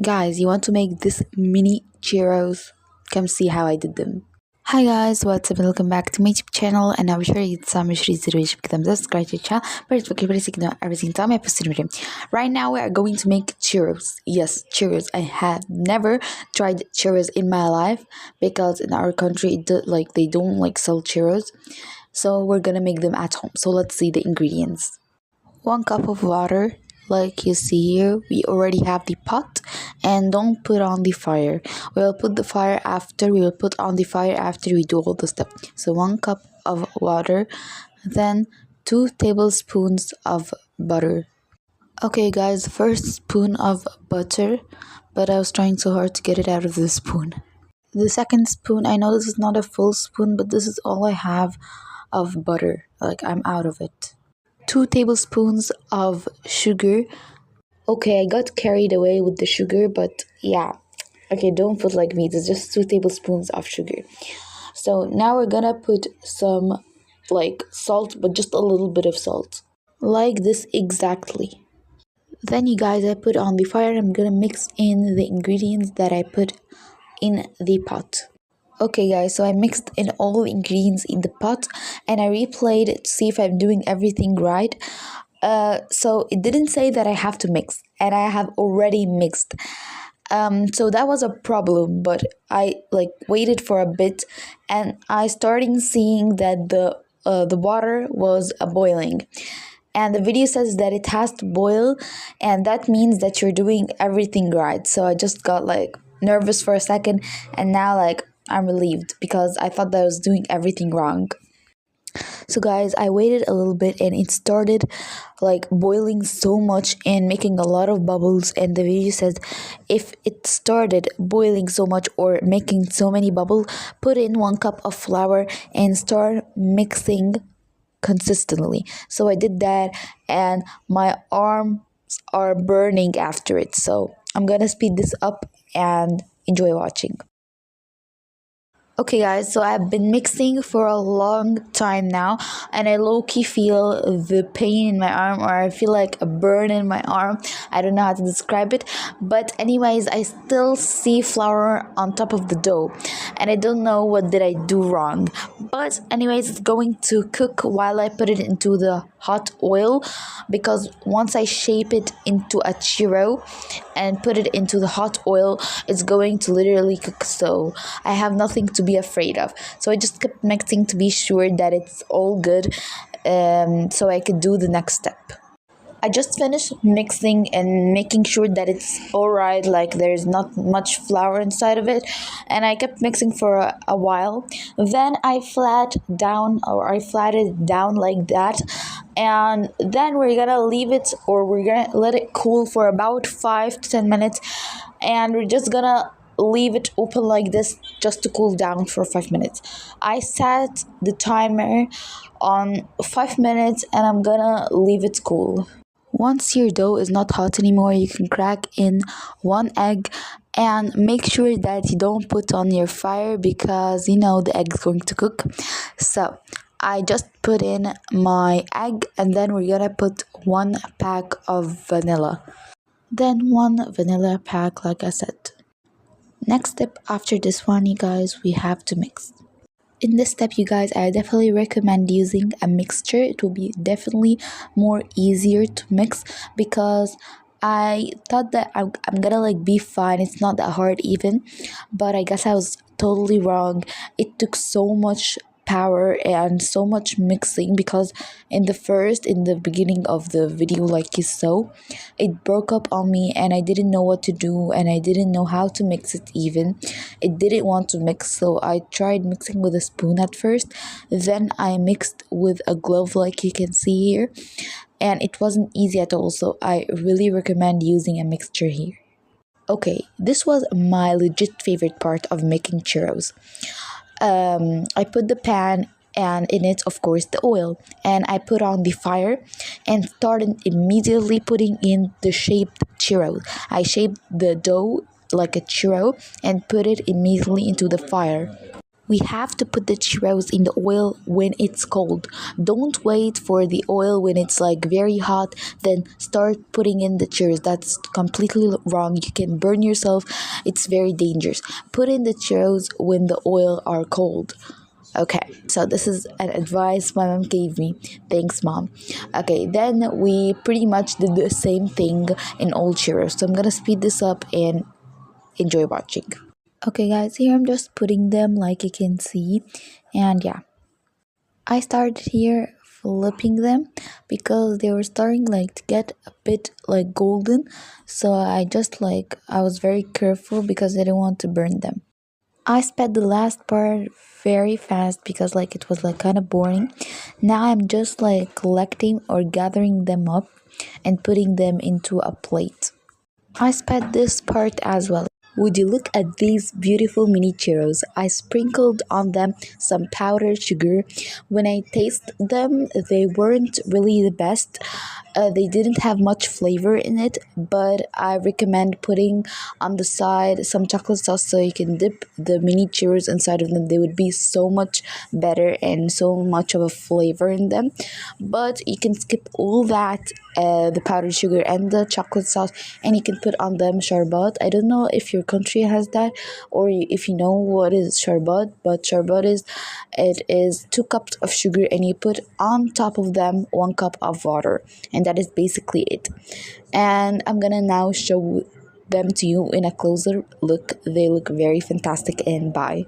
Guys, you want to make this mini cheeros? Come see how I did them. Hi guys, what's up and welcome back to my YouTube channel, and I'm sure it's كده subscribe to the channel but you know every time I post a video. Right now we are going to make churros. Yes, churros. I have never tried churros in my life because in our country they don't sell churros. So we're gonna make them at home. So let's see the ingredients. 1 cup of water, like you see here. We already have the pot, and don't put on the fire. We will put on the fire after we do all the stuff. So 1 cup of water, then 2 tablespoons of butter. Okay guys, first spoon of butter, but I was trying so hard to get it out of the spoon. The second spoon, I know this is not a full spoon, but this is all I have of butter. I'm out of it. 2 tablespoons of sugar. Okay, I got carried away with the sugar, but yeah. Okay, don't put like me. It's just 2 tablespoons of sugar. So now we're gonna put some salt, but just a little bit of salt. Like this exactly. Then you guys, I put on the fire. I'm gonna mix in the ingredients that I put in the pot. Okay guys, so I mixed in all the ingredients in the pot and I replayed it to see if I'm doing everything right. So it didn't say that I have to mix, and I have already mixed. So that was a problem, but I waited for a bit and I started seeing that the water was boiling. And the video says that it has to boil, and that means that you're doing everything right. So I just got nervous for a second, and now I'm relieved because I thought that I was doing everything wrong. So guys, I waited a little bit and it started boiling so much and making a lot of bubbles, and the video says if it started boiling so much or making so many bubbles, put in 1 cup of flour and start mixing consistently. So I did that and my arms are burning after it. So I'm gonna speed this up and enjoy watching. Okay guys, so I've been mixing for a long time now and I low-key feel the pain in my arm, or I feel like a burn in my arm. I don't know how to describe it, but anyways, I still see flour on top of the dough and I don't know what did I do wrong. But anyways, it's going to cook while I put it into the hot oil, because once I shape it into a churro and put it into the hot oil, it's going to literally cook. So I have nothing to be afraid of. So I just kept mixing to be sure that it's all good, so I could do the next step. I just finished mixing and making sure that it's alright, there's not much flour inside of it, and I kept mixing for a while. Then I flatted it down like that, and then we're gonna leave it, or we're gonna let it cool for about 5 to 10 minutes, and we're just gonna leave it open like this just to cool down for 5 minutes. I set the timer on 5 minutes and I'm gonna leave it cool. Once your dough is not hot anymore, you can crack in 1 egg and make sure that you don't put on your fire because the egg is going to cook. So I just put in my egg, and then we're gonna put 1 pack of vanilla. Then 1 vanilla pack, like I said. Next step after this one, you guys, we have to mix. In this step, you guys, I definitely recommend using a mixture. It will be definitely more easier to mix because I thought that I'm gonna be fine. It's not that hard even, but I guess I was totally wrong. It took so much power and so much mixing because in the beginning of the video, like you saw, it broke up on me and I didn't know what to do and I didn't know how to mix it even. It didn't want to mix, so I tried mixing with a spoon at first, then I mixed with a glove like you can see here, and it wasn't easy at all. So I really recommend using a mixture here. Okay, this was my legit favorite part of making churros. I put the pan and in it, of course, the oil, and I put on the fire and started immediately putting in the shaped churro. I shaped the dough like a churro and put it immediately into the fire. We have to put the churros in the oil when it's cold. Don't wait for the oil when it's like very hot, then start putting in the churros. That's completely wrong. You can burn yourself. It's very dangerous. Put in the churros when the oil are cold. Okay, so this is an advice my mom gave me. Thanks, mom. Okay, then we pretty much did the same thing in all churros. So I'm gonna speed this up and enjoy watching. Okay, guys, here I'm just putting them like you can see, and yeah, I started here flipping them because they were starting like to get a bit like golden. So I was very careful because I didn't want to burn them. I sped the last part very fast because like it was like kind of boring. Now I'm just like collecting or gathering them up and putting them into a plate. I sped this part as well. Would you look at these beautiful mini churros? I sprinkled on them some powdered sugar. When I tasted them, they weren't really the best. They didn't have much flavor in it, but I recommend putting on the side some chocolate sauce so you can dip the mini churros inside of them. They would be so much better and so much of a flavor in them. But you can skip all that, the powdered sugar and the chocolate sauce, and you can put on them sharbat. I don't know if your country has that or if you know what is sharbat, but sharbat is, it is 2 cups of sugar and you put on top of them 1 cup of water, and that is basically it. And I'm gonna now show them to you in a closer look. They look very fantastic, and bye.